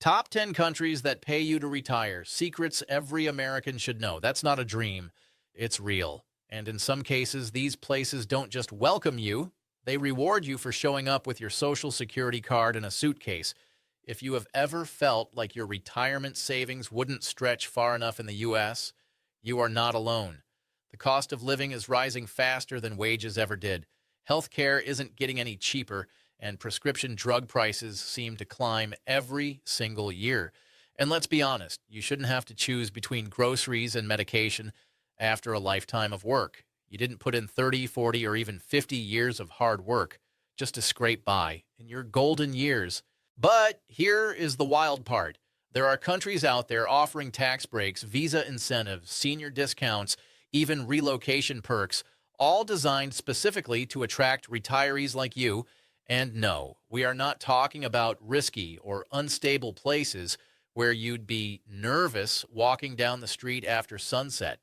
Top 10 countries that pay you to retire. Secrets every American should know. That's not a dream, it's real. And in some cases, these places don't just welcome you, they reward you for showing up with your social security card and a suitcase. If you have ever felt like your retirement savings wouldn't stretch far enough in the U.S., you are not alone. The cost of living is rising faster than wages ever did. Healthcare isn't getting any cheaper, and prescription drug prices seem to climb every single year. And let's be honest, you shouldn't have to choose between groceries and medication after a lifetime of work. You didn't put in 30, 40, or even 50 years of hard work just to scrape by in your golden years. But here is the wild part. There are countries out there offering tax breaks, visa incentives, senior discounts, even relocation perks, all designed specifically to attract retirees like you. And no, we are not talking about risky or unstable places where you'd be nervous walking down the street after sunset.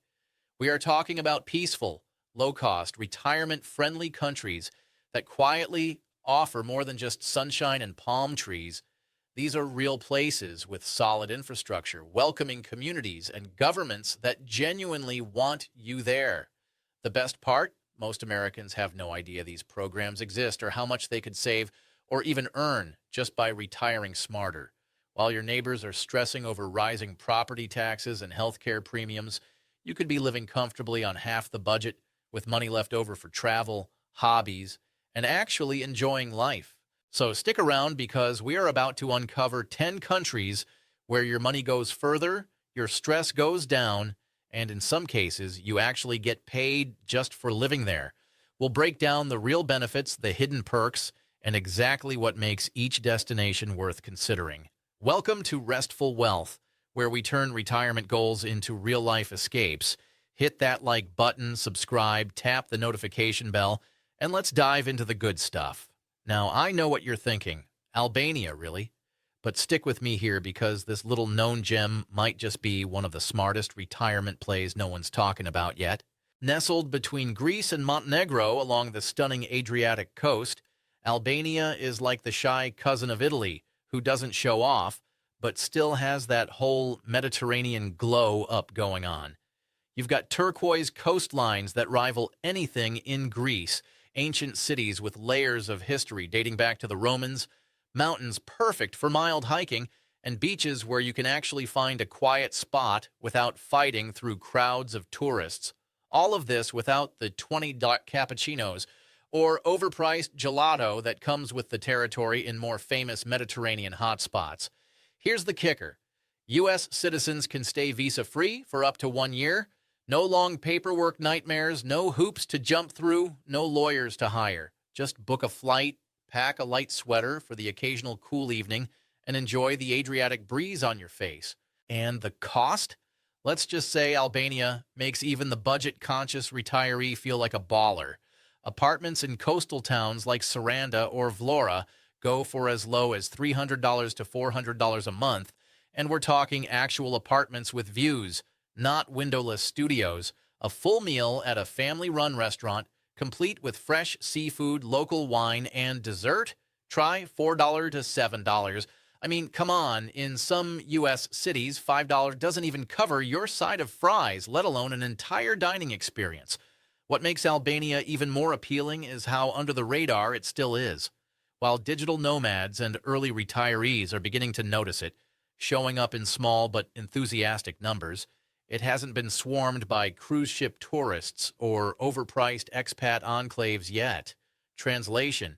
We are talking about peaceful, low-cost, retirement-friendly countries that quietly offer more than just sunshine and palm trees. These are real places with solid infrastructure, welcoming communities, and governments that genuinely want you there. The best part? Most Americans have no idea these programs exist or how much they could save or even earn just by retiring smarter. While your neighbors are stressing over rising property taxes and healthcare premiums, you could be living comfortably on half the budget with money left over for travel, hobbies, and actually enjoying life. So stick around because we are about to uncover 10 countries where your money goes further, your stress goes down, and in some cases, you actually get paid just for living there. We'll break down the real benefits, the hidden perks, and exactly what makes each destination worth considering. Welcome to Restful Wealth, where we turn retirement goals into real-life escapes. Hit that like button, subscribe, tap the notification bell, and let's dive into the good stuff. Now, I know what you're thinking. Albania, really? But stick with me here because this little known gem might just be one of the smartest retirement plays no one's talking about yet. Nestled between Greece and Montenegro along the stunning Adriatic coast, Albania is like the shy cousin of Italy who doesn't show off, but still has that whole Mediterranean glow up going on. You've got turquoise coastlines that rival anything in Greece, ancient cities with layers of history dating back to the Romans, mountains perfect for mild hiking, and beaches where you can actually find a quiet spot without fighting through crowds of tourists. All of this without the $20 cappuccinos or overpriced gelato that comes with the territory in more famous Mediterranean hotspots. Here's the kicker. U.S. citizens can stay visa-free for up to 1 year. No long paperwork nightmares, no hoops to jump through, no lawyers to hire. Just book a flight, pack a light sweater for the occasional cool evening, and enjoy the Adriatic breeze on your face. And the cost? Let's just say Albania makes even the budget-conscious retiree feel like a baller. Apartments in coastal towns like Saranda or Vlora go for as low as $300 to $400 a month, and we're talking actual apartments with views, not windowless studios. A full meal at a family-run restaurant, complete with fresh seafood, local wine, and dessert? Try $4 to $7. I mean, come on, in some U.S. cities, $5 doesn't even cover your side of fries, let alone an entire dining experience. What makes Albania even more appealing is how under the radar it still is. While digital nomads and early retirees are beginning to notice it, showing up in small but enthusiastic numbers, it hasn't been swarmed by cruise ship tourists or overpriced expat enclaves yet. Translation: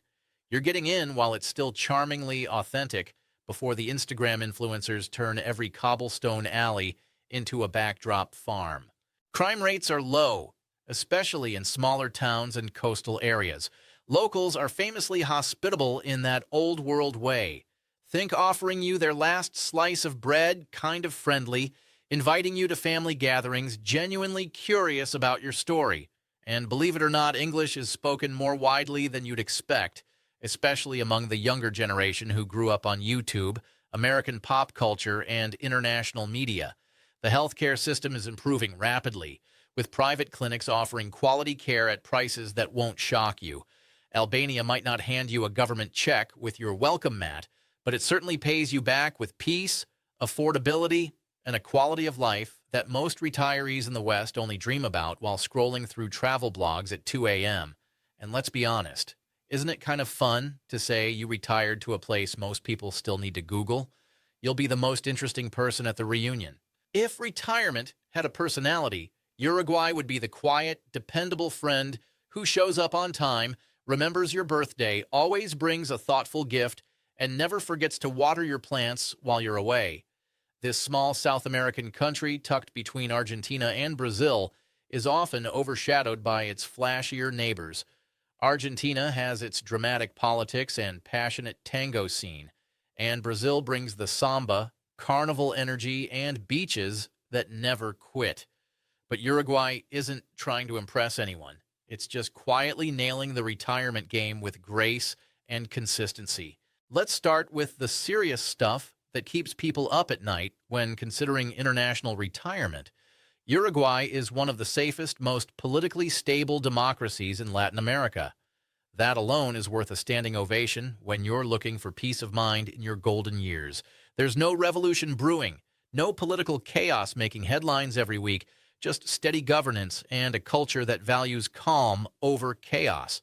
you're getting in while it's still charmingly authentic before the Instagram influencers turn every cobblestone alley into a backdrop farm. Crime rates are low, especially in smaller towns and coastal areas. Locals are famously hospitable in that old-world way. Think offering you their last slice of bread, kind of friendly, inviting you to family gatherings, genuinely curious about your story. And believe it or not, English is spoken more widely than you'd expect, especially among the younger generation who grew up on YouTube, American pop culture, and international media. The healthcare system is improving rapidly, with private clinics offering quality care at prices that won't shock you. Albania might not hand you a government check with your welcome mat, but it certainly pays you back with peace, affordability, and a quality of life that most retirees in the West only dream about while scrolling through travel blogs at 2 a.m. And let's be honest, isn't it kind of fun to say you retired to a place most people still need to Google? You'll be the most interesting person at the reunion. If retirement had a personality, Uruguay would be the quiet, dependable friend who shows up on time, remembers your birthday, always brings a thoughtful gift, and never forgets to water your plants while you're away. This small South American country, tucked between Argentina and Brazil, is often overshadowed by its flashier neighbors. Argentina has its dramatic politics and passionate tango scene, and Brazil brings the samba, carnival energy, and beaches that never quit. But Uruguay isn't trying to impress anyone. It's just quietly nailing the retirement game with grace and consistency. Let's start with the serious stuff that keeps people up at night when considering international retirement. Uruguay is one of the safest, most politically stable democracies in Latin America. That alone is worth a standing ovation when you're looking for peace of mind in your golden years. There's no revolution brewing, no political chaos making headlines every week, just steady governance and a culture that values calm over chaos.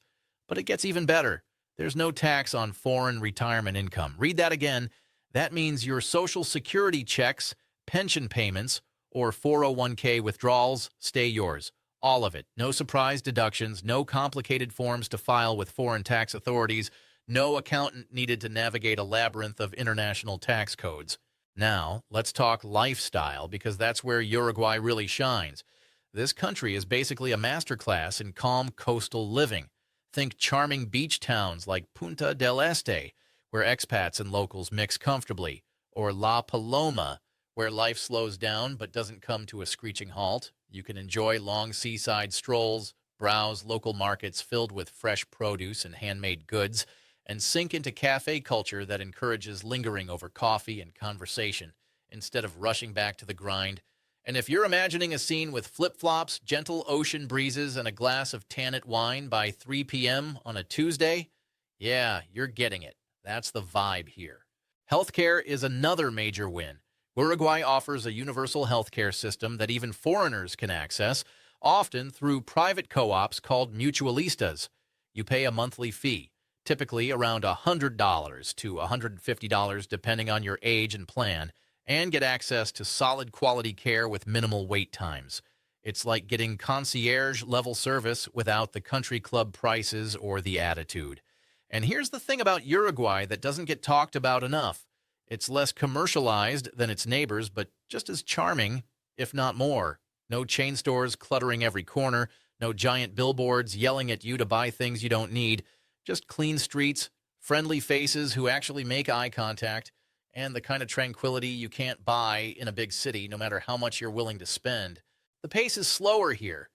But it gets even better. There's no tax on foreign retirement income. Read that again. That means your Social Security checks, pension payments, or 401k withdrawals stay yours. All of it. No surprise deductions, no complicated forms to file with foreign tax authorities, no accountant needed to navigate a labyrinth of international tax codes. Now, let's talk lifestyle, because that's where Uruguay really shines. This country is basically a masterclass in calm coastal living. Think charming beach towns like Punta del Este, where expats and locals mix comfortably, or La Paloma, where life slows down but doesn't come to a screeching halt. You can enjoy long seaside strolls, browse local markets filled with fresh produce and handmade goods, and sink into cafe culture that encourages lingering over coffee and conversation instead of rushing back to the grind. And if you're imagining a scene with flip-flops, gentle ocean breezes, and a glass of Tanit wine by 3 p.m. on a Tuesday, yeah, you're getting it. That's the vibe here. Healthcare is another major win. Uruguay offers a universal healthcare system that even foreigners can access, often through private co-ops called mutualistas. You pay a monthly fee, typically around $100 to $150 depending on your age and plan, and get access to solid quality care with minimal wait times. It's like getting concierge-level service without the country club prices or the attitude. And here's the thing about Uruguay that doesn't get talked about enough. It's less commercialized than its neighbors, but just as charming, if not more. No chain stores cluttering every corner, no giant billboards yelling at you to buy things you don't need, just clean streets, friendly faces who actually make eye contact, and the kind of tranquility you can't buy in a big city no matter how much you're willing to spend. The pace is slower here,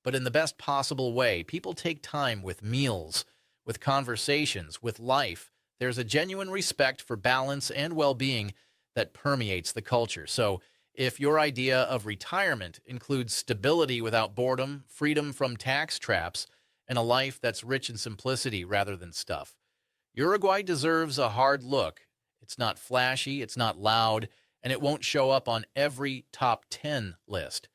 but in the best possible way. People take time with meals, with conversations, with life. There's a genuine respect for balance and well-being that permeates the culture. So if your idea of retirement includes stability without boredom, freedom from tax traps, and a life that's rich in simplicity rather than stuff, Uruguay deserves a hard look. It's not flashy, it's not loud, and it won't show up on every top 10 list.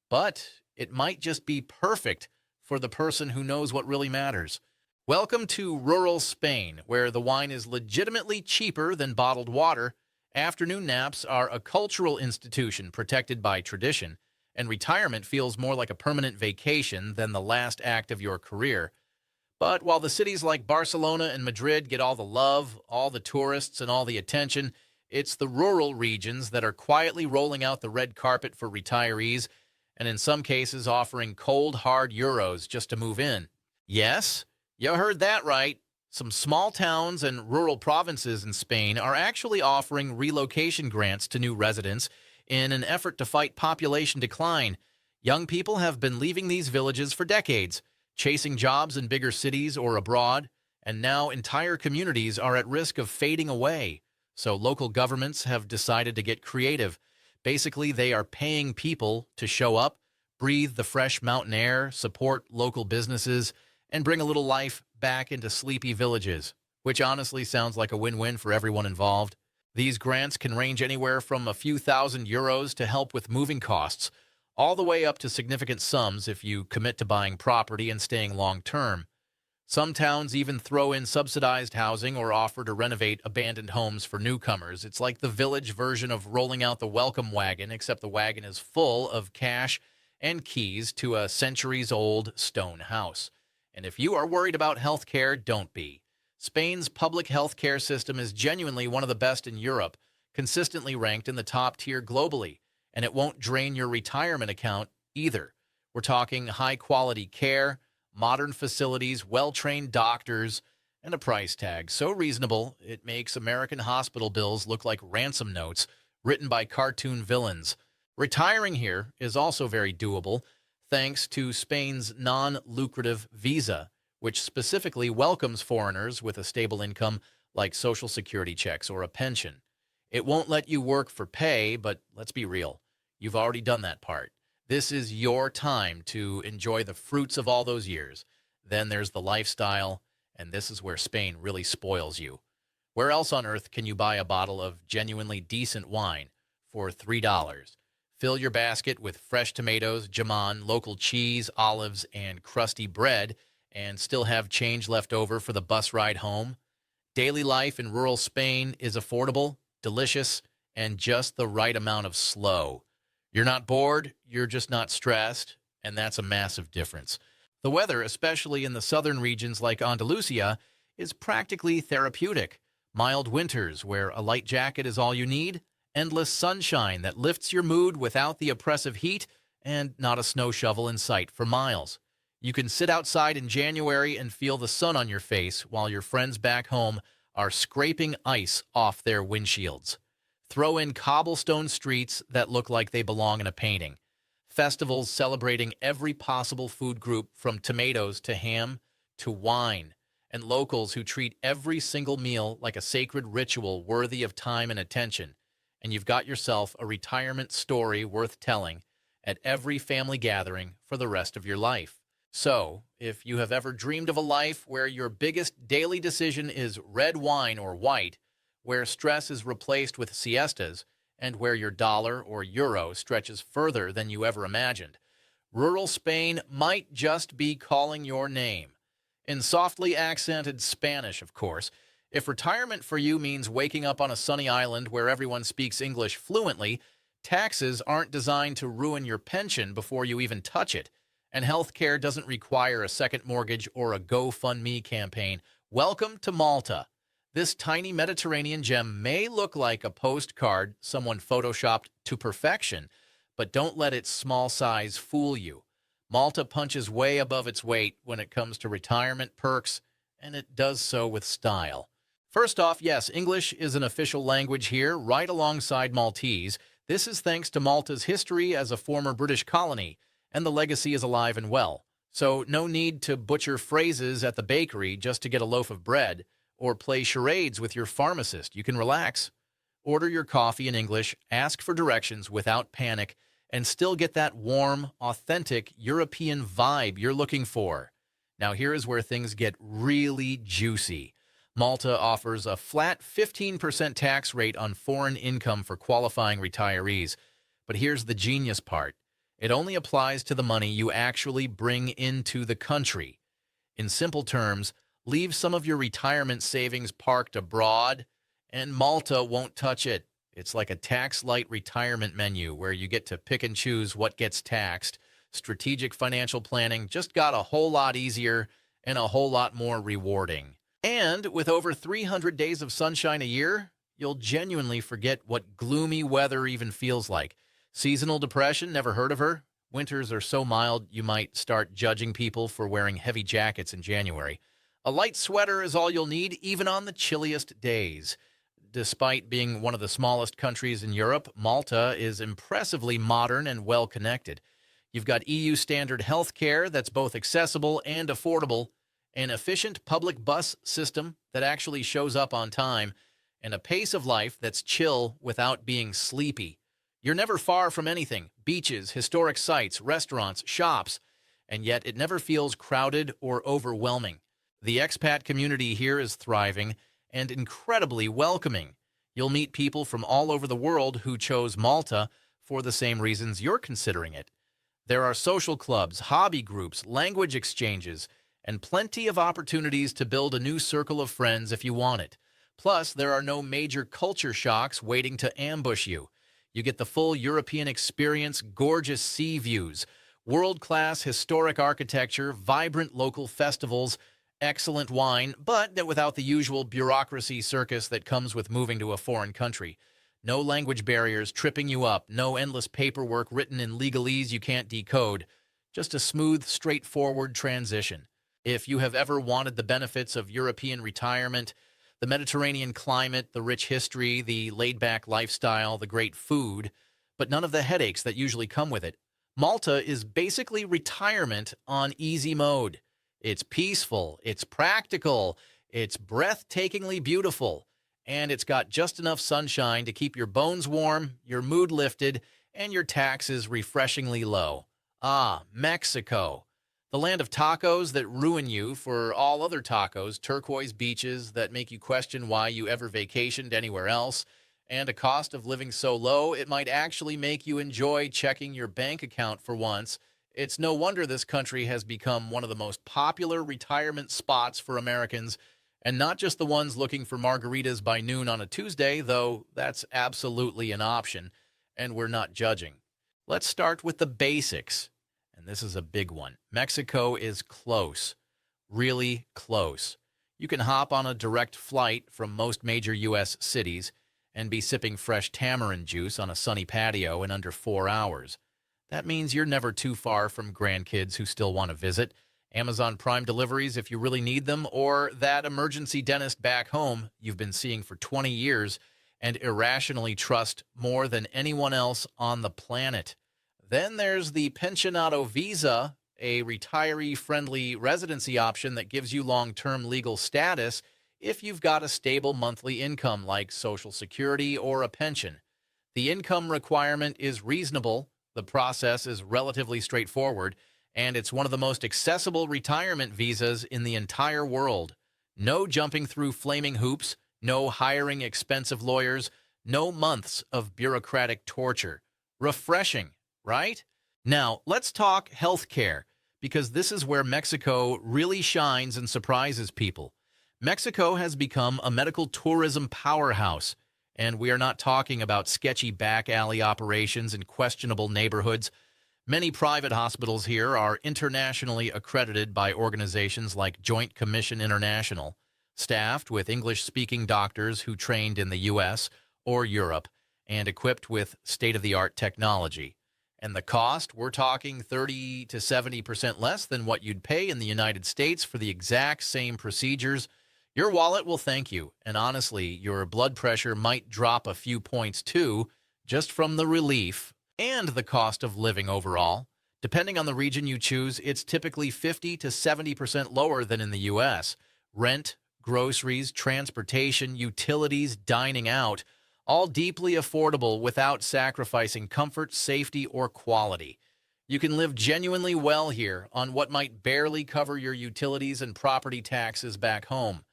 But it might just be perfect for the person who knows what really matters. Welcome to rural Spain, where the wine is legitimately cheaper than bottled water. Afternoon naps are a cultural institution protected by tradition, and retirement feels more like a permanent vacation than the last act of your career. But while the cities like Barcelona and Madrid get all the love, all the tourists, and all the attention, it's the rural regions that are quietly rolling out the red carpet for retirees, and in some cases offering cold, hard euros just to move in. Yes, you heard that right. Some small towns and rural provinces in Spain are actually offering relocation grants to new residents in an effort to fight population decline. Young people have been leaving these villages for decades, chasing jobs in bigger cities or abroad, and now entire communities are at risk of fading away. So local governments have decided to get creative. Basically, they are paying people to show up, breathe the fresh mountain air, support local businesses, and bring a little life back into sleepy villages. which honestly sounds like a win-win for everyone involved. These grants can range anywhere from a few thousand euros to help with moving costs, all the way up to significant sums if you commit to buying property and staying long-term. Some towns even throw in subsidized housing or offer to renovate abandoned homes for newcomers. It's like the village version of rolling out the welcome wagon, except the wagon is full of cash and keys to a centuries-old stone house. And if you are worried about health care, don't be. Spain's public health care system is genuinely one of the best in Europe, consistently ranked in the top tier globally, and it won't drain your retirement account either. We're talking high-quality care, modern facilities, well-trained doctors, and a price tag so reasonable it makes American hospital bills look like ransom notes written by cartoon villains. Retiring here is also very doable thanks to Spain's non-lucrative visa, which specifically welcomes foreigners with a stable income like Social Security checks or a pension. It won't let you work for pay, but let's be real. You've already done that part. This is your time to enjoy the fruits of all those years. Then there's the lifestyle, and this is where Spain really spoils you. Where else on earth can you buy a bottle of genuinely decent wine for $3? Fill your basket with fresh tomatoes, jamon, local cheese, olives, and crusty bread, and still have change left over for the bus ride home? Daily life in rural Spain is affordable, delicious, and just the right amount of slow. You're not bored, you're just not stressed, and that's a massive difference. The weather, especially in the southern regions like Andalusia, is practically therapeutic. Mild winters where a light jacket is all you need, endless sunshine that lifts your mood without the oppressive heat, and not a snow shovel in sight for miles. You can sit outside in January and feel the sun on your face while your friends back home are scraping ice off their windshields. Throw in cobblestone streets that look like they belong in a painting. Festivals celebrating every possible food group from tomatoes to ham to wine. And locals who treat every single meal like a sacred ritual worthy of time and attention. And you've got yourself a retirement story worth telling at every family gathering for the rest of your life. So, if you have ever dreamed of a life where your biggest daily decision is red wine or white, where stress is replaced with siestas, and where your dollar or euro stretches further than you ever imagined, rural Spain might just be calling your name. In softly accented Spanish, of course. If retirement for you means waking up on a sunny island where everyone speaks English fluently, taxes aren't designed to ruin your pension before you even touch it, and healthcare doesn't require a second mortgage or a GoFundMe campaign. Welcome to Malta. This tiny Mediterranean gem may look like a postcard someone photoshopped to perfection, but don't let its small size fool you. Malta punches way above its weight when it comes to retirement perks, and it does so with style. First off, yes, English is an official language here, right alongside Maltese. This is thanks to Malta's history as a former British colony, and the legacy is alive and well. So no need to butcher phrases at the bakery just to get a loaf of bread, or play charades with your pharmacist. You can relax. Order your coffee in English, ask for directions without panic, and still get that warm, authentic European vibe you're looking for. Now here is where things get really juicy. Malta offers a flat 15% tax rate on foreign income for qualifying retirees. But here's the genius part. It only applies to the money you actually bring into the country. In simple terms, leave some of your retirement savings parked abroad, and Malta won't touch it. It's like a tax-light retirement menu where you get to pick and choose what gets taxed. Strategic financial planning just got a whole lot easier and a whole lot more rewarding. And with over 300 days of sunshine a year, you'll genuinely forget what gloomy weather even feels like. Seasonal depression, never heard of her? Winters are so mild you might start judging people for wearing heavy jackets in January. A light sweater is all you'll need, even on the chilliest days. Despite being one of the smallest countries in Europe, Malta is impressively modern and well-connected. You've got EU standard health care that's both accessible and affordable, an efficient public bus system that actually shows up on time, and a pace of life that's chill without being sleepy. You're never far from anything: beaches, historic sites, restaurants, shops, and yet it never feels crowded or overwhelming. The expat community here is thriving and incredibly welcoming. You'll meet people from all over the world who chose Malta for the same reasons you're considering it. There are social clubs, hobby groups, language exchanges, and plenty of opportunities to build a new circle of friends if you want it. Plus, there are no major culture shocks waiting to ambush you. You get the full European experience, gorgeous sea views, world-class historic architecture, vibrant local festivals, excellent wine, but without the usual bureaucracy circus that comes with moving to a foreign country. No language barriers tripping you up, no endless paperwork written in legalese you can't decode. Just a smooth, straightforward transition. If you have ever wanted the benefits of European retirement, the Mediterranean climate, the rich history, the laid-back lifestyle, the great food, but none of the headaches that usually come with it, Malta is basically retirement on easy mode. It's peaceful, it's practical, it's breathtakingly beautiful, and it's got just enough sunshine to keep your bones warm, your mood lifted, and your taxes refreshingly low. Ah, Mexico. The land of tacos that ruin you for all other tacos, turquoise beaches that make you question why you ever vacationed anywhere else, and a cost of living so low it might actually make you enjoy checking your bank account for once. It's no wonder this country has become one of the most popular retirement spots for Americans, and not just the ones looking for margaritas by noon on a Tuesday, though that's absolutely an option, and we're not judging. Let's start with the basics, and this is a big one. Mexico is close, really close. You can hop on a direct flight from most major U.S. cities and be sipping fresh tamarind juice on a sunny patio in under 4 hours. That means you're never too far from grandkids who still want to visit, Amazon Prime deliveries if you really need them, or that emergency dentist back home you've been seeing for 20 years and irrationally trust more than anyone else on the planet. Then there's the Pensionado Visa, a retiree-friendly residency option that gives you long-term legal status if you've got a stable monthly income like Social Security or a pension. The income requirement is reasonable, the process is relatively straightforward, and it's one of the most accessible retirement visas in the entire world. No jumping through flaming hoops, no hiring expensive lawyers, no months of bureaucratic torture. Refreshing, right? Now, let's talk healthcare, because this is where Mexico really shines and surprises people. Mexico has become a medical tourism powerhouse, and we are not talking about sketchy back alley operations in questionable neighborhoods. Many private hospitals here are internationally accredited by organizations like Joint Commission International, staffed with English-speaking doctors who trained in the U.S. or Europe and equipped with state-of-the-art technology. And the cost, we're talking 30 to 70% less than what you'd pay in the United States for the exact same procedures. Your wallet will thank you, and honestly, your blood pressure might drop a few points too, just from the relief and the cost of living overall. Depending on the region you choose, it's typically 50 to 70% lower than in the U.S. Rent, groceries, transportation, utilities, dining out, all deeply affordable without sacrificing comfort, safety, or quality. You can live genuinely well here on what might barely cover your utilities and property taxes back home.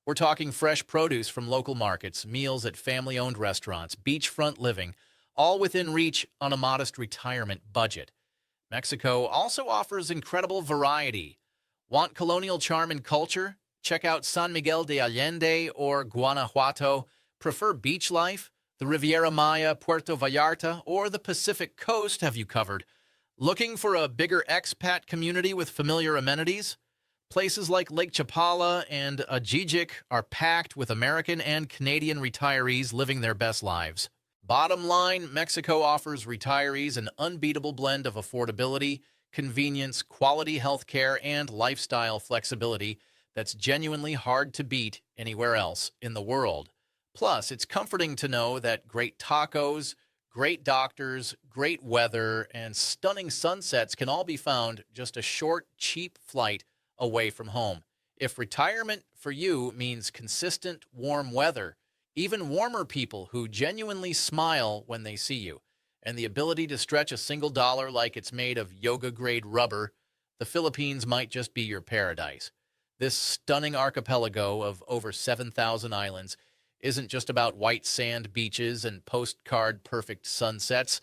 We're talking fresh produce from local markets, meals at family-owned restaurants, beachfront living, all within reach on a modest retirement budget. Mexico also offers incredible variety. Want colonial charm and culture? Check out San Miguel de Allende or Guanajuato. Prefer beach life? The Riviera Maya, Puerto Vallarta, or the Pacific Coast have you covered. Looking for a bigger expat community with familiar amenities? Places like Lake Chapala and Ajijic are packed with American and Canadian retirees living their best lives. Bottom line, Mexico offers retirees an unbeatable blend of affordability, convenience, quality health care, and lifestyle flexibility that's genuinely hard to beat anywhere else in the world. Plus, it's comforting to know that great tacos, great doctors, great weather, and stunning sunsets can all be found just a short, cheap flight away from home. If retirement for you means consistent, warm weather, even warmer people who genuinely smile when they see you, and the ability to stretch a single dollar like it's made of yoga-grade rubber, the Philippines might just be your paradise. This stunning archipelago of over 7,000 islands isn't just about white sand beaches and postcard perfect sunsets,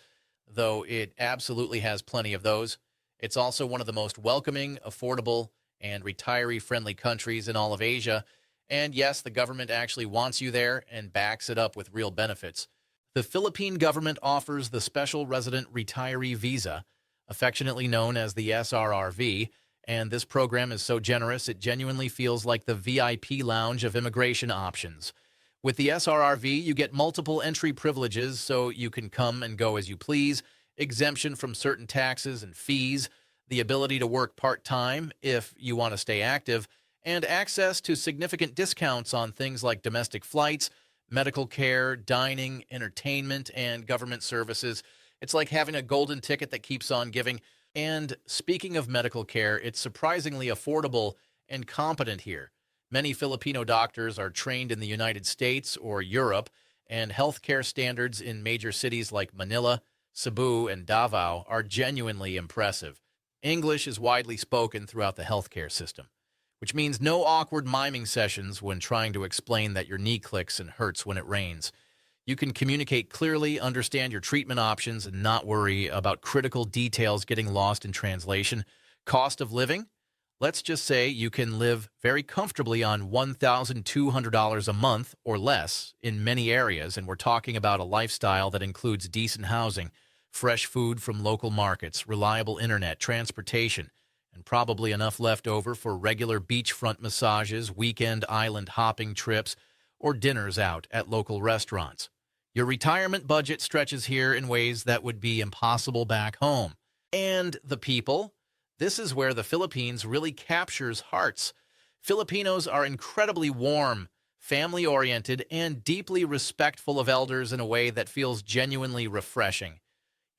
though it absolutely has plenty of those. It's also one of the most welcoming, affordable, and retiree-friendly countries in all of Asia. And yes, the government actually wants you there and backs it up with real benefits. The Philippine government offers the Special Resident Retiree Visa, affectionately known as the SRRV, and this program is so generous it genuinely feels like the VIP lounge of immigration options. With the SRRV, you get multiple entry privileges so you can come and go as you please, exemption from certain taxes and fees, the ability to work part-time if you want to stay active, and access to significant discounts on things like domestic flights, medical care, dining, entertainment, and government services. It's like having a golden ticket that keeps on giving. And speaking of medical care, it's surprisingly affordable and competent here. Many Filipino doctors are trained in the United States or Europe, and healthcare standards in major cities like Manila, Cebu, and Davao are genuinely impressive. English is widely spoken throughout the healthcare system, which means no awkward miming sessions when trying to explain that your knee clicks and hurts when it rains. You can communicate clearly, understand your treatment options, and not worry about critical details getting lost in translation. Cost of living? Let's just say you can live very comfortably on $1,200 a month or less in many areas, and we're talking about a lifestyle that includes decent housing, fresh food from local markets, reliable internet, transportation, and probably enough left over for regular beachfront massages, weekend island hopping trips, or dinners out at local restaurants. Your retirement budget stretches here in ways that would be impossible back home. And the people? This is where the Philippines really captures hearts. Filipinos are incredibly warm, family-oriented, and deeply respectful of elders in a way that feels genuinely refreshing.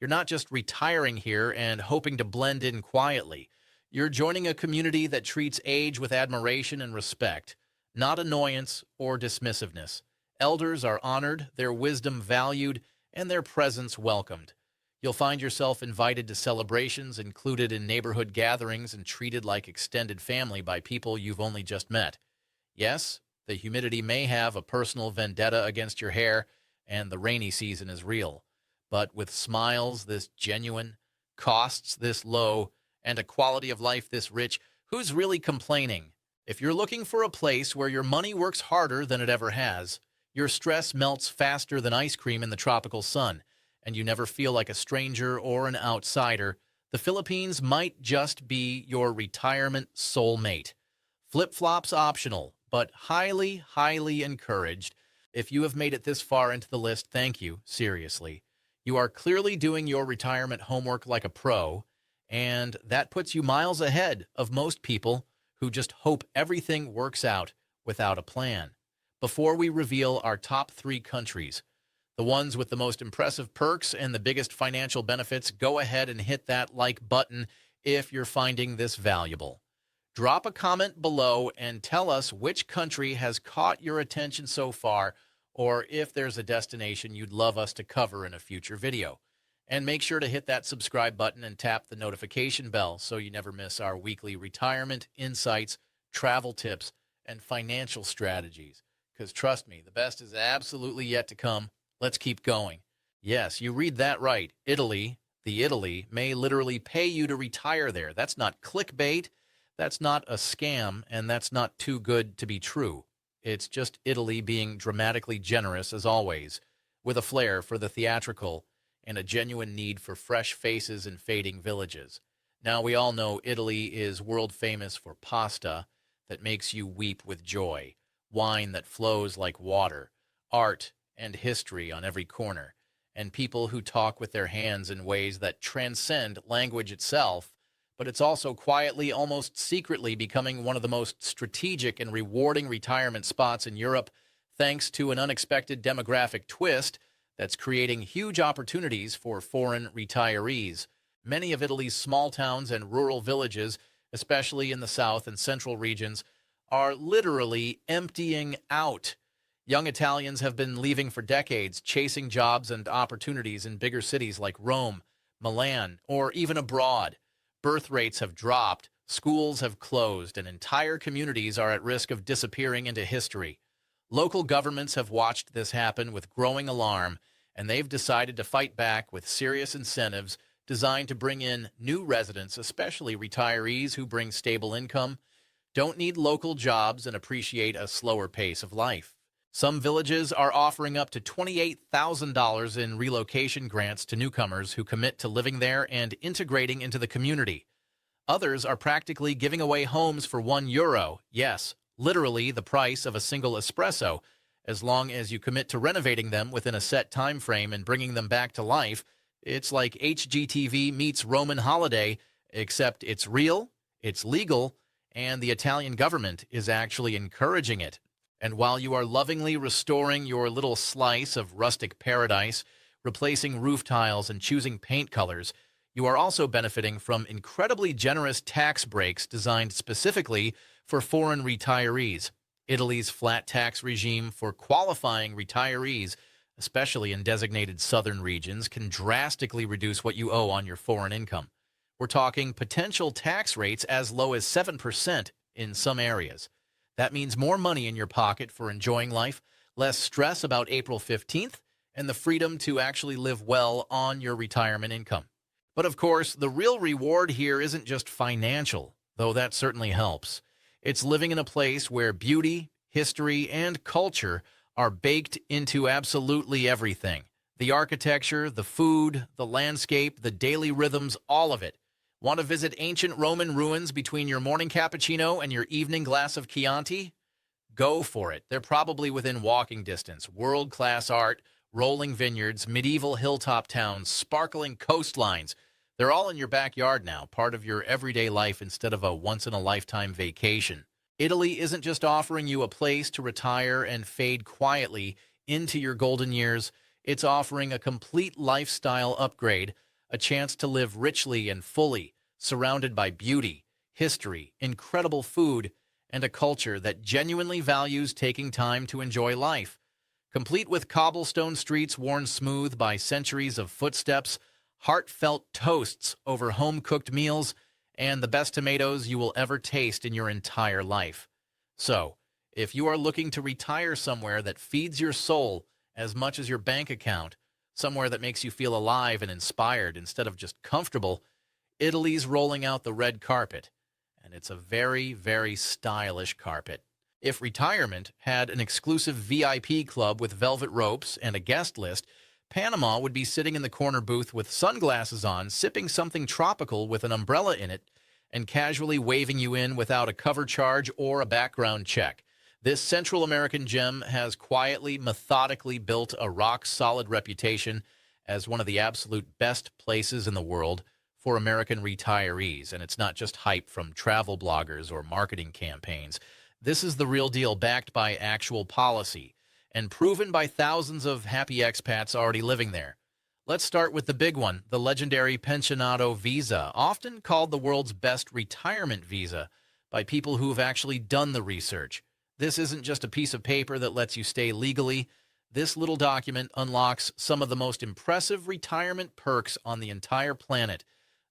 You're not just retiring here and hoping to blend in quietly. You're joining a community that treats age with admiration and respect, not annoyance or dismissiveness. Elders are honored, their wisdom valued, and their presence welcomed. You'll find yourself invited to celebrations, included in neighborhood gatherings, and treated like extended family by people you've only just met. Yes, the humidity may have a personal vendetta against your hair, and the rainy season is real. But with smiles this genuine, costs this low, and a quality of life this rich, who's really complaining? If you're looking for a place where your money works harder than it ever has, your stress melts faster than ice cream in the tropical sun, and you never feel like a stranger or an outsider, the Philippines might just be your retirement soulmate. Flip-flops optional, but highly, highly encouraged. If you have made it this far into the list, thank you, seriously. You are clearly doing your retirement homework like a pro, and that puts you miles ahead of most people who just hope everything works out without a plan. Before we reveal our top 3 countries, the ones with the most impressive perks and the biggest financial benefits, go ahead and hit that like button if you're finding this valuable. Drop a comment below and tell us which country has caught your attention so far, or if there's a destination you'd love us to cover in a future video. And make sure to hit that subscribe button and tap the notification bell so you never miss our weekly retirement insights, travel tips, and financial strategies. Because trust me, the best is absolutely yet to come. Let's keep going. Yes, you read that right. Italy, the Italy, may literally pay you to retire there. That's not clickbait, that's not a scam, and that's not too good to be true. It's just Italy being dramatically generous as always, with a flair for the theatrical and a genuine need for fresh faces in fading villages. Now, we all know Italy is world famous for pasta that makes you weep with joy, wine that flows like water, art and history on every corner, and people who talk with their hands in ways that transcend language itself, but it's also quietly, almost secretly, becoming one of the most strategic and rewarding retirement spots in Europe, thanks to an unexpected demographic twist that's creating huge opportunities for foreign retirees. Many of Italy's small towns and rural villages, especially in the south and central regions, are literally emptying out. Young Italians have been leaving for decades, chasing jobs and opportunities in bigger cities like Rome, Milan, or even abroad. Birth rates have dropped, Schools have closed, and entire communities are at risk of disappearing into history. Local governments have watched this happen with growing alarm, and they've decided to fight back with serious incentives designed to bring in new residents, especially retirees who bring stable income, don't need local jobs, and appreciate a slower pace of life. Some villages are offering up to $28,000 in relocation grants to newcomers who commit to living there and integrating into the community. Others are practically giving away homes for €1. Yes, literally the price of a single espresso, as long as you commit to renovating them within a set time frame and bringing them back to life. It's like HGTV meets Roman holiday, except it's real, it's legal, and the Italian government is actually encouraging it. And while you are lovingly restoring your little slice of rustic paradise, replacing roof tiles and choosing paint colors, you are also benefiting from incredibly generous tax breaks designed specifically for foreign retirees. Italy's flat tax regime for qualifying retirees, especially in designated southern regions, can drastically reduce what you owe on your foreign income. We're talking potential tax rates as low as 7% in some areas. That means more money in your pocket for enjoying life, less stress about April 15th, and the freedom to actually live well on your retirement income. But of course, the real reward here isn't just financial, though that certainly helps. It's living in a place where beauty, history, and culture are baked into absolutely everything. The architecture, the food, the landscape, the daily rhythms, all of it. Want to visit ancient Roman ruins between your morning cappuccino and your evening glass of Chianti? Go for it. They're probably within walking distance. World-class art, rolling vineyards, medieval hilltop towns, sparkling coastlines. They're all in your backyard now, part of your everyday life instead of a once-in-a-lifetime vacation. Italy isn't just offering you a place to retire and fade quietly into your golden years. It's offering a complete lifestyle upgrade, a chance to live richly and fully, surrounded by beauty, history, incredible food, and a culture that genuinely values taking time to enjoy life. Complete with cobblestone streets worn smooth by centuries of footsteps, heartfelt toasts over home-cooked meals, and the best tomatoes you will ever taste in your entire life. So, if you are looking to retire somewhere that feeds your soul as much as your bank account, somewhere that makes you feel alive and inspired instead of just comfortable, Italy's rolling out the red carpet, and it's a very, very stylish carpet. If retirement had an exclusive VIP club with velvet ropes and a guest list, Panama would be sitting in the corner booth with sunglasses on, sipping something tropical with an umbrella in it, and casually waving you in without a cover charge or a background check. This Central American gem has quietly, methodically built a rock-solid reputation as one of the absolute best places in the world for American retirees, and it's not just hype from travel bloggers or marketing campaigns. This is the real deal, backed by actual policy and proven by thousands of happy expats already living there. Let's start with the big one, the legendary Pensionado visa, often called the world's best retirement visa by people who've actually done the research. This isn't just a piece of paper that lets you stay legally. This little document unlocks some of the most impressive retirement perks on the entire planet,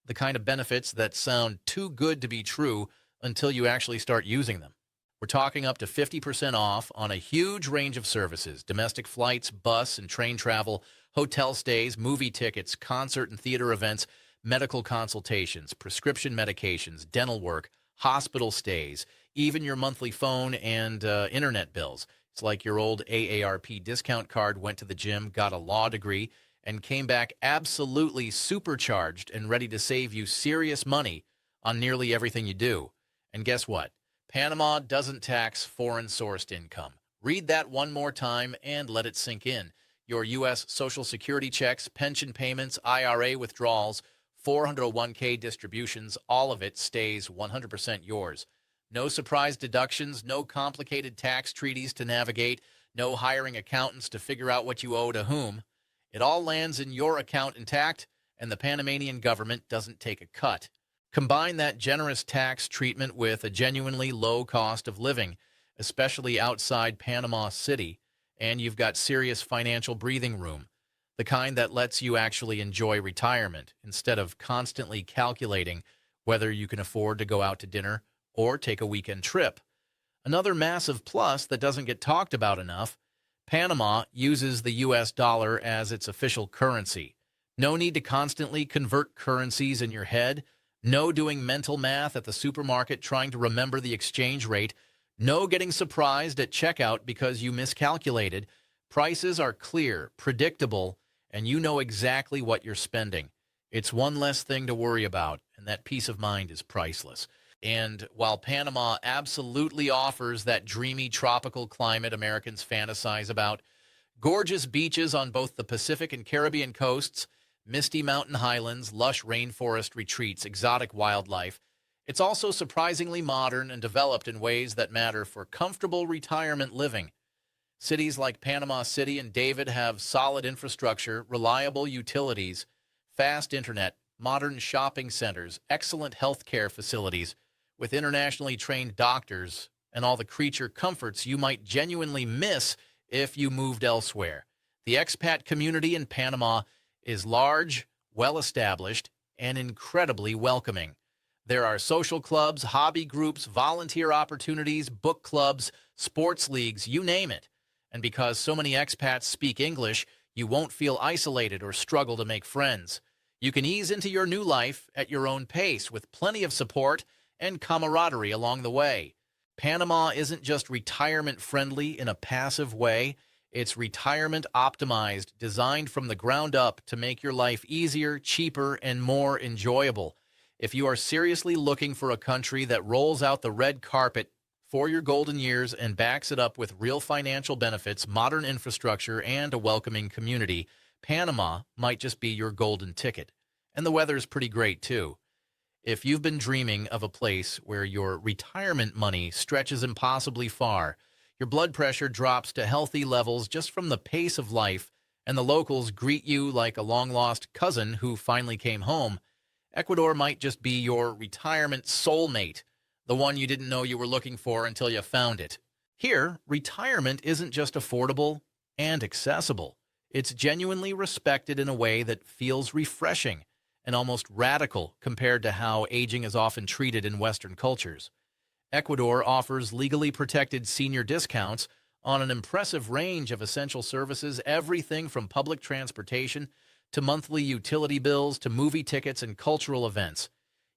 the kind of benefits that sound too good to be true until you actually start using them. We're talking up to 50% off on a huge range of services: domestic flights, bus and train travel, hotel stays, movie tickets, concert and theater events, medical consultations, prescription medications, dental work, hospital stays, even your monthly phone and internet bills. It's like your old AARP discount card went to the gym, got a law degree, and came back absolutely supercharged and ready to save you serious money on nearly everything you do. And guess what? Panama doesn't tax foreign-sourced income. Read that one more time and let it sink in. Your U.S. Social Security checks, pension payments, IRA withdrawals, 401k distributions, all of it stays 100% yours. No surprise deductions, no complicated tax treaties to navigate, no hiring accountants to figure out what you owe to whom. It all lands in your account intact, and the Panamanian government doesn't take a cut. Combine that generous tax treatment with a genuinely low cost of living, especially outside Panama City, and you've got serious financial breathing room, the kind that lets you actually enjoy retirement instead of constantly calculating whether you can afford to go out to dinner or take a weekend trip. Another massive plus that doesn't get talked about enough: Panama uses the U.S. dollar as its official currency. No need to constantly convert currencies in your head. No doing mental math at the supermarket trying to remember the exchange rate. No getting surprised at checkout because you miscalculated. Prices are clear, predictable, and you know exactly what you're spending. It's one less thing to worry about, and that peace of mind is priceless. And while Panama absolutely offers that dreamy tropical climate Americans fantasize about, gorgeous beaches on both the Pacific and Caribbean coasts, misty mountain highlands, lush rainforest retreats, exotic wildlife, it's also surprisingly modern and developed in ways that matter for comfortable retirement living. Cities like Panama City and David have solid infrastructure, reliable utilities, fast internet, modern shopping centers, excellent healthcare facilities, with internationally trained doctors and all the creature comforts you might genuinely miss if you moved elsewhere. The expat community in Panama is large, well-established, and incredibly welcoming. There are social clubs, hobby groups, volunteer opportunities, book clubs, sports leagues, you name it. And because so many expats speak English, you won't feel isolated or struggle to make friends. You can ease into your new life at your own pace with plenty of support and camaraderie along the way. Panama isn't just retirement-friendly in a passive way. It's retirement-optimized, designed from the ground up to make your life easier, cheaper, and more enjoyable. If you are seriously looking for a country that rolls out the red carpet for your golden years and backs it up with real financial benefits, modern infrastructure, and a welcoming community, Panama might just be your golden ticket. And the weather's pretty great, too. If you've been dreaming of a place where your retirement money stretches impossibly far, your blood pressure drops to healthy levels just from the pace of life, and the locals greet you like a long-lost cousin who finally came home, Ecuador might just be your retirement soulmate, the one you didn't know you were looking for until you found it. Here, retirement isn't just affordable and accessible. It's genuinely respected in a way that feels refreshing and almost radical compared to how aging is often treated in Western cultures. Ecuador offers legally protected senior discounts on an impressive range of essential services, everything from public transportation to monthly utility bills to movie tickets and cultural events.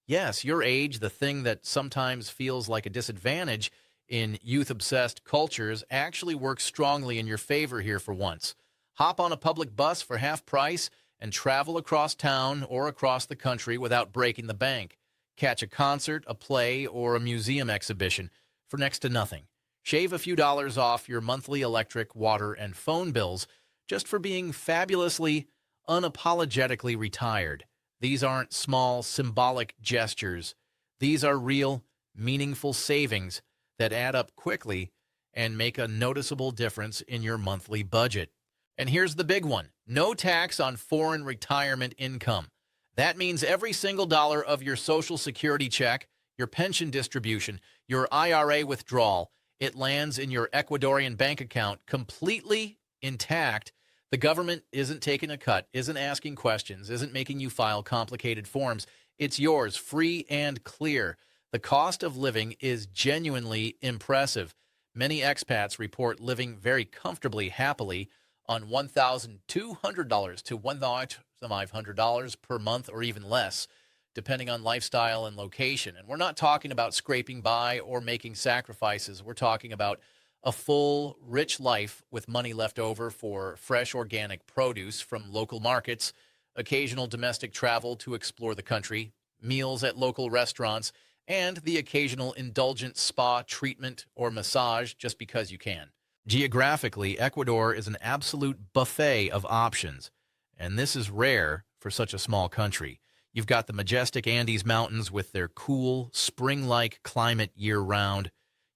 Yes, your age, the thing that sometimes feels like a disadvantage in youth-obsessed cultures, actually works strongly in your favor here for once. Hop on a public bus for half price and travel across town or across the country without breaking the bank. Catch a concert, a play, or a museum exhibition for next to nothing. Shave a few dollars off your monthly electric, water, and phone bills just for being fabulously, unapologetically retired. These aren't small, symbolic gestures. These are real, meaningful savings that add up quickly and make a noticeable difference in your monthly budget. And here's the big one: no tax on foreign retirement income. That means every single dollar of your Social Security check, your pension distribution, your IRA withdrawal, it lands in your Ecuadorian bank account completely intact. The government isn't taking a cut, isn't asking questions, isn't making you file complicated forms. It's yours, free and clear. The cost of living is genuinely impressive. Many expats report living very comfortably, happily, on $1,200 to $1,500 per month or even less, depending on lifestyle and location. And we're not talking about scraping by or making sacrifices. We're talking about a full, rich life with money left over for fresh organic produce from local markets, occasional domestic travel to explore the country, meals at local restaurants, and the occasional indulgent spa treatment or massage just because you can. Geographically, Ecuador is an absolute buffet of options, and this is rare for such a small country. You've got the majestic Andes Mountains with their cool, spring-like climate year-round.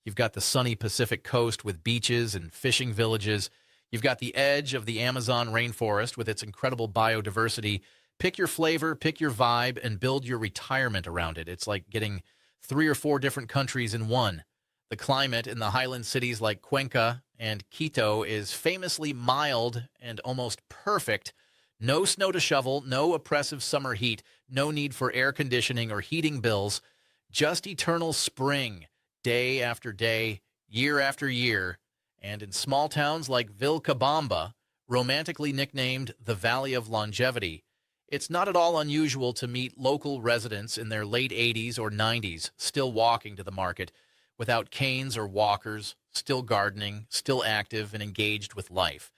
You've got the sunny Pacific coast with beaches and fishing villages. You've got the edge of the Amazon rainforest with its incredible biodiversity. Pick your flavor, pick your vibe, and build your retirement around it. It's like getting 3 or 4 different countries in one. The climate in the highland cities like Cuenca and Quito is famously mild and almost perfect, No snow to shovel, no oppressive summer heat, no need for air conditioning or heating bills, just eternal spring, day after day, year after year. And in small towns like Vilcabamba, romantically nicknamed the Valley of Longevity, it's not at all unusual to meet local residents in their late 80s or 90s still walking to the market without canes or walkers, still gardening, still active and engaged with life.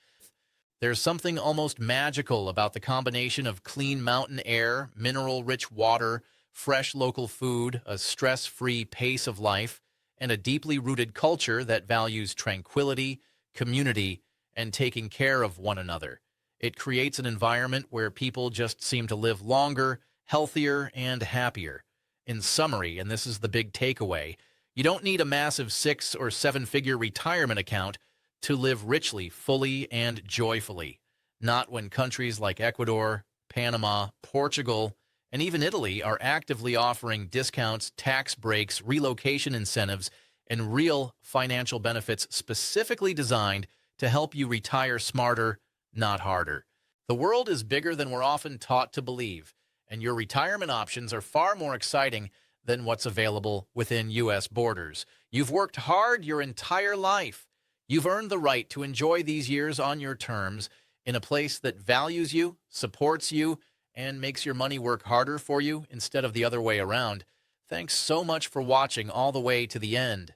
There's something almost magical about the combination of clean mountain air, mineral-rich water, fresh local food, a stress-free pace of life, and a deeply rooted culture that values tranquility, community, and taking care of one another. It creates an environment where people just seem to live longer, healthier, and happier. In summary, and this is the big takeaway, you don't need a massive 6- or 7-figure retirement account to live richly, fully, and joyfully. Not when countries like Ecuador, Panama, Portugal, and even Italy are actively offering discounts, tax breaks, relocation incentives, and real financial benefits specifically designed to help you retire smarter, not harder. The world is bigger than we're often taught to believe, and your retirement options are far more exciting than what's available within U.S. borders. You've worked hard your entire life. You've earned the right to enjoy these years on your terms in a place that values you, supports you, and makes your money work harder for you instead of the other way around. Thanks so much for watching all the way to the end.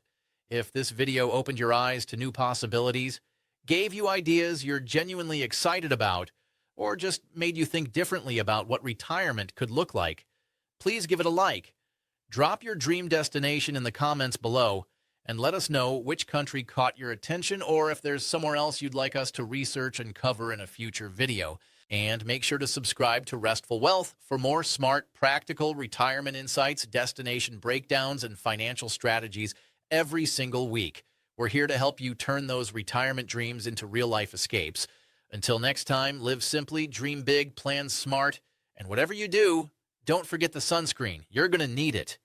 If this video opened your eyes to new possibilities, gave you ideas you're genuinely excited about, or just made you think differently about what retirement could look like, please give it a like. Drop your dream destination in the comments below and let us know which country caught your attention or if there's somewhere else you'd like us to research and cover in a future video. And make sure to subscribe to Restful Wealth for more smart, practical retirement insights, destination breakdowns, and financial strategies every single week. We're here to help you turn those retirement dreams into real-life escapes. Until next time, live simply, dream big, plan smart, and whatever you do, don't forget the sunscreen. You're going to need it.